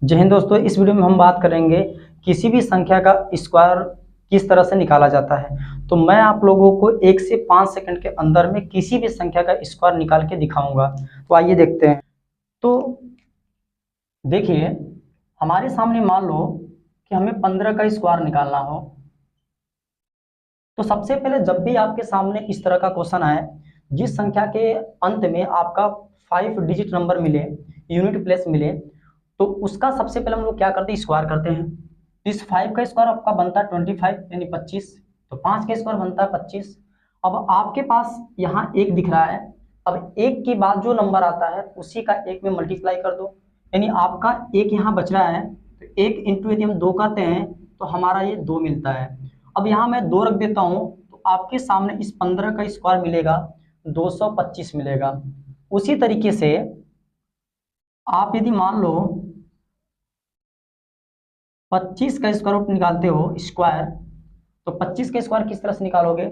जय हिंद दोस्तों, इस वीडियो में हम बात करेंगे किसी भी संख्या का स्क्वायर किस तरह से निकाला जाता है। तो मैं आप लोगों को 1 से 5 सेकंड के अंदर में किसी भी संख्या का स्क्वायर निकाल के दिखाऊंगा। तो आइए देखते हैं। तो देखिए, हमारे सामने मान लो कि हमें 15 का स्क्वायर निकालना हो। तो सबसे पहले जब भी आपके सामने इस तरह का क्वेश्चन आए, जिस संख्या के अंत में आपका 5 डिजिट नंबर मिले, यूनिट प्लेस मिले, तो उसका सबसे पहले हम लोग क्या करते हैं, स्क्वायर करते हैं। इस 5 का स्क्वायर आपका बनता है 25 यानी 25। तो 5 का स्क्वायर बनता है 25। अब आपके पास यहाँ एक दिख रहा है। अब एक के बाद जो नंबर आता है उसी का एक में मल्टीप्लाई कर दो, यानी आपका एक यहाँ बच रहा है। तो एक इंटू यदि हम 2 करते हैं तो हमारा ये 2 मिलता है। अब यहाँ मैं 2 रख देता हूँ, तो आपके सामने इस 15 का स्क्वायर मिलेगा 225 मिलेगा। उसी तरीके से आप यदि मान लो 25 का स्क्वायर रूट निकालते हो स्क्वायर, तो 25 का स्क्वायर किस तरह से निकालोगे।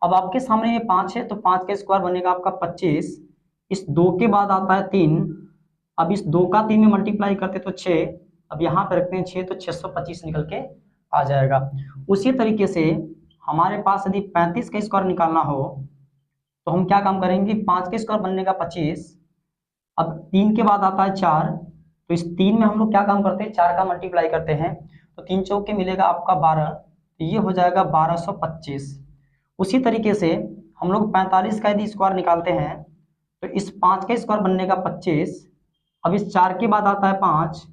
अब आपके सामने ये 5 है, तो 5 का स्क्वायर बनेगा आपका 25। इस 2 के बाद आता है 3। अब इस 2 का 3 में मल्टीप्लाई करते तो 6। अब यहाँ पे रखते हैं 6, तो 625 निकल के आ जाएगा। उसी तरीके से हमारे पास यदि 35 का स्क्वायर निकालना हो, तो हम क्या काम करेंगे, 5 का स्क्वायर बनने का 25। अब 3 के बाद आता है 4, तो इस 3 में हम लोग क्या काम करते हैं, 4 का मल्टीप्लाई करते हैं। तो 3 चौके मिलेगा आपका 12, तो ये हो जाएगा 1225। उसी तरीके से हम लोग 45 का यदि स्क्वायर निकालते हैं, तो इस 5 का स्क्वायर बनने का 25। अब इस 4 के बाद आता है 5,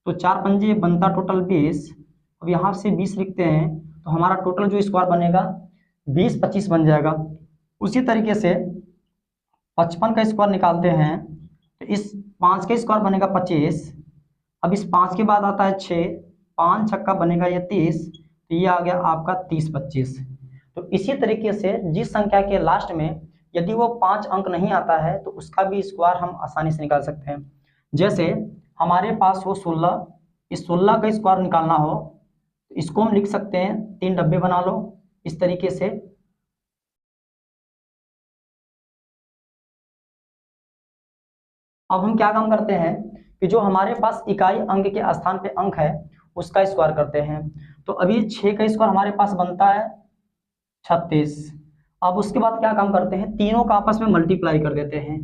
तो 4 पंजे बनता टोटल 20। अब यहाँ से 20 लिखते हैं, तो हमारा टोटल जो स्क्वायर बनेगा 20 25 बन जाएगा। उसी तरीके से 55 का स्क्वायर निकालते हैं, तो इस 5 का स्क्वायर बनेगा 25। अब इस 5 के बाद आता है 6, 5 छक्का बनेगा ये 30, तो ये आ गया आपका 30 25। तो इसी तरीके से जिस संख्या के लास्ट में यदि वो 5 अंक नहीं आता है, तो उसका भी स्क्वायर हम आसानी से निकाल सकते हैं। जैसे हमारे पास हो 16, इस 16 का स्क्वायर निकालना हो, तो इसको हम लिख सकते हैं, 3 डब्बे बना लो इस तरीके से। अब हम क्या काम करते हैं कि जो हमारे पास इकाई अंक के स्थान पे अंक है उसका स्क्वायर करते हैं। तो अभी 6 का स्क्वायर हमारे पास बनता है 36। अब उसके बाद क्या काम करते हैं, तीनों का आपस में मल्टीप्लाई कर देते हैं।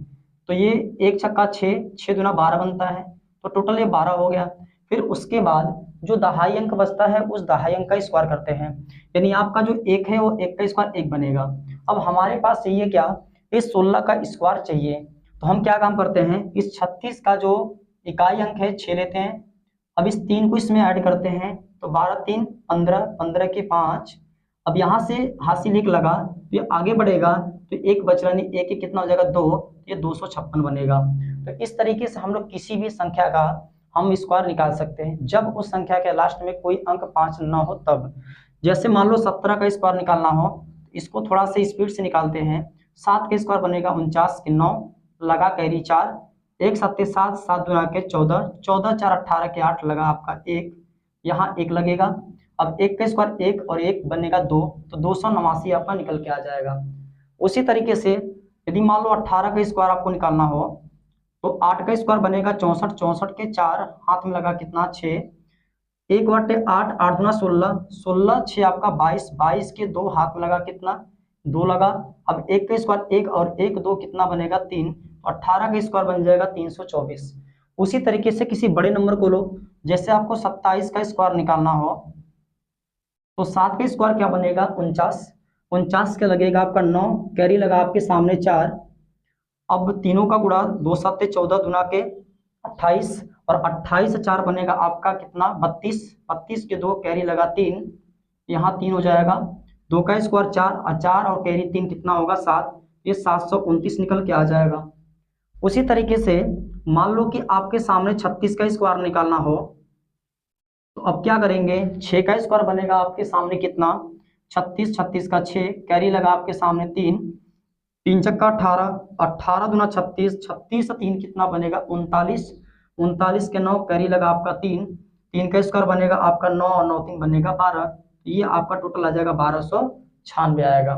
तो ये 1 छक्का 6, 6 दूना 12 बनता है, तो टोटल ये 12 हो गया। फिर उसके बाद जो दहाई अंक बचता है उस दहाई अंक का स्क्वायर करते हैं, यानी आपका जो 1 है वो 1 का स्क्वायर 1 बनेगा। अब हमारे पास चाहिए क्या, इस 16 का स्क्वायर चाहिए। तो हम क्या काम करते हैं, इस 36 का जो इकाई अंक है 6 लेते हैं। अब इस 3 को इसमें ऐड करते हैं, तो 12 3 15, 15 के 5। अब यहाँ से हासिल 1 लगा, तो ये आगे बढ़ेगा, तो 1 बच रहा, नहीं 1 कितना हो जाएगा 2, ये 256 बनेगा। तो इस तरीके से हम लोग किसी भी संख्या का हम स्क्वायर निकाल सकते हैं जब उस संख्या के लास्ट में कोई अंक 5 ना हो तब। जैसे मान लो 17 का स्क्वायर निकालना हो, इसको थोड़ा सा स्पीड से निकालते हैं। 7 का स्क्वायर बनेगा 49 के 9, लगा कैरी 4, 1 7 7, 7 दूना के 14, 14 4 18 के 8, लगा आपका 1, यहाँ 1 लगेगा। अब 1 का स्क्वायर 1 और 1 बनेगा 2, तो 289 आपका निकल के आ जाएगा। उसी तरीके से यदि मान लो 18 का स्क्वायर आपको निकालना हो, तो 8 का स्क्वायर बनेगा 64, 64 के 4, हाथ में लगा कितना 6, 1 बटे 8, 8 दूना 16, 16 6 आपका 22, 22 के 2, हाथ में लगा कितना 2 लगा। अब 1 का स्क्वायर 1 और 1 2 कितना बनेगा 3, 18 का स्क्वायर बन जाएगा 324। उसी तरीके से किसी बड़े नंबर को लो, जैसे आपको 27 का स्क्वायर निकालना हो, तो 7 का स्क्वायर क्या बनेगा 49, 49 के लगेगा आपका 9, कैरी लगा आपके सामने 4। अब तीनों का गुणा 2 7 14 दूना के 28, और 28 से 4 बनेगा आपका कितना 32, 32 के 2, कैरी लगा 3, यहाँ 3 हो जाएगा। 2 का स्क्वायर 4, 4 और कैरी 3 कितना होगा 7, ये 729 निकल के आ जाएगा। उसी तरीके से मान लो कि आपके सामने 36 का स्क्वायर निकालना हो, तो अब क्या करेंगे, 6 का स्क्वायर बनेगा आपके सामने कितना 36, 36 का 6, कैरी लगा आपके सामने 3, 3 छक्का 18, 18 दूना 36, 36 से 3 कितना बनेगा 39, 39 के 9, कैरी लगा आपका 3, 3 का स्क्वायर बनेगा आपका 9 और 9 3 बनेगा 12, ये आपका टोटल आ जाएगा 1296 आएगा।